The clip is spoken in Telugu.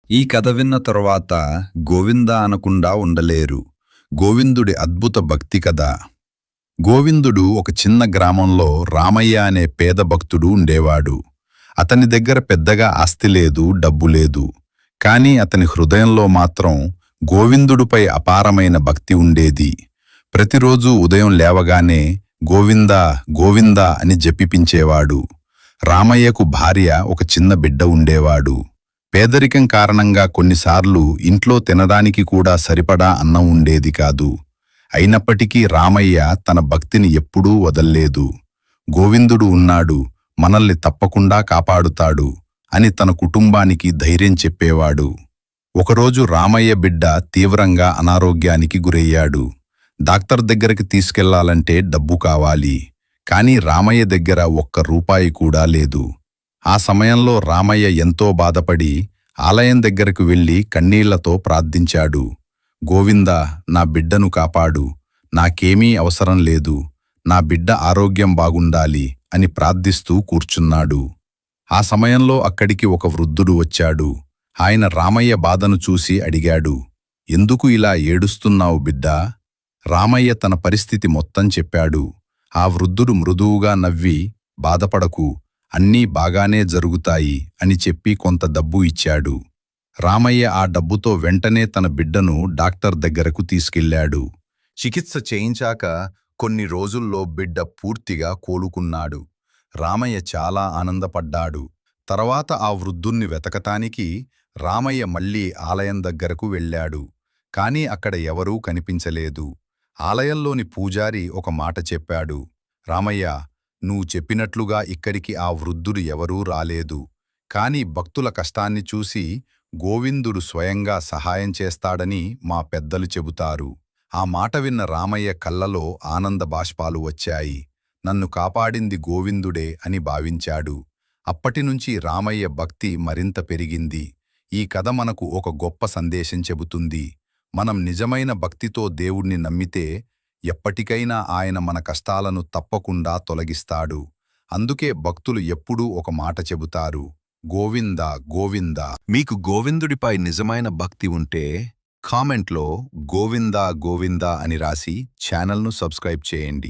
ఈ కథ విన్న తరువాత గోవింద అనకుండా ఉండలేరు. గోవిందుడి అద్భుత భక్తి కథ. గోవిందుడు ఒక చిన్న గ్రామంలో రామయ్య అనే పేద భక్తుడు ఉండేవాడు. అతని దగ్గర పెద్దగా ఆస్తి లేదు, డబ్బు లేదు. కాని అతని హృదయంలో మాత్రం గోవిందుడిపై అపారమైన భక్తి ఉండేది. ప్రతిరోజూ ఉదయం లేవగానే గోవిందా గోవిందా అని జపిపించేవాడు. రామయ్యకు భార్య, ఒక చిన్న బిడ్డ ఉండేవాడు. పేదరికం కారణంగా కొన్నిసార్లు ఇంట్లో తినడానికి కూడా సరిపడా అన్నం ఉండేది కాదు. అయినప్పటికీ రామయ్య తన భక్తిని ఎప్పుడూ వదల్లేదు. గోవిందుడు ఉన్నాడు, మనల్ని తప్పకుండా కాపాడుతాడు అని తన కుటుంబానికి ధైర్యం చెప్పేవాడు. ఒకరోజు రామయ్య బిడ్డ తీవ్రంగా అనారోగ్యానికి గురయ్యాడు. డాక్టర్ దగ్గరికి తీసుకెళ్లాలంటే డబ్బు కావాలి. కాని రామయ్య దగ్గర ఒక్క రూపాయి కూడా లేదు. ఆ సమయంలో రామయ్య ఎంతో బాధపడి ఆలయం దగ్గరకు వెళ్లి కన్నీళ్లతో ప్రార్థించాడు. గోవిందా, నా బిడ్డను కాపాడు, నాకేమీ అవసరం లేదు, నా బిడ్డ ఆరోగ్యం బాగుండాలి అని ప్రార్థిస్తూ కూర్చున్నాడు. ఆ సమయంలో అక్కడికి ఒక వృద్ధుడు వచ్చాడు. ఆయన రామయ్య బాధను చూసి అడిగాడు, ఎందుకు ఇలా ఏడుస్తున్నావు బిడ్డా? రామయ్య తన పరిస్థితి మొత్తం చెప్పాడు. ఆ వృద్ధుడు మృదువుగా నవ్వి, బాధపడకు, అన్నీ బాగానే జరుగుతాయి అని చెప్పి కొంత డబ్బు ఇచ్చాడు. రామయ్య ఆ డబ్బుతో వెంటనే తన బిడ్డను డాక్టర్ దగ్గరకు తీసుకెళ్లాడు. చికిత్స చేయించాక కొన్ని రోజుల్లో బిడ్డ పూర్తిగా కోలుకున్నాడు. రామయ్య చాలా ఆనందపడ్డాడు. తర్వాత ఆ వృద్ధుణ్ణి వెతకటానికి రామయ్య మళ్లీ ఆలయం దగ్గరకు వెళ్ళాడు. కాని అక్కడ ఎవరూ కనిపించలేదు. ఆలయంలోని పూజారి ఒక మాట చెప్పాడు, రామయ్య, నువ్వు చెప్పినట్లుగా ఇక్కడికి ఆ వృద్ధుడు ఎవరూ రాలేదు. కాని భక్తుల కష్టాన్ని చూసి గోవిందుడు స్వయంగా సహాయం చేస్తాడని మా పెద్దలు చెబుతారు. ఆ మాట విన్న రామయ్య కళ్ళలో ఆనంద బాష్పాలు వచ్చాయి. నన్ను కాపాడింది గోవిందుడే అని భావించాడు. అప్పటినుంచి రామయ్య భక్తి మరింత పెరిగింది. ఈ కథ మనకు ఒక గొప్ప సందేశం చెబుతుంది. మనం నిజమైన భక్తితో దేవుణ్ణి నమ్మితే ఎప్పటికైనా ఆయన మన కష్టాలను తప్పకుండా తొలగిస్తాడు. అందుకే భక్తులు ఎప్పుడూ ఒక మాట చెబుతారు, గోవిందా గోవిందా. మీకు గోవిందుడిపై నిజమైన భక్తి ఉంటే కామెంట్లో గోవిందా గోవిందా అని రాసి ఛానల్ను సబ్స్క్రైబ్ చేయండి.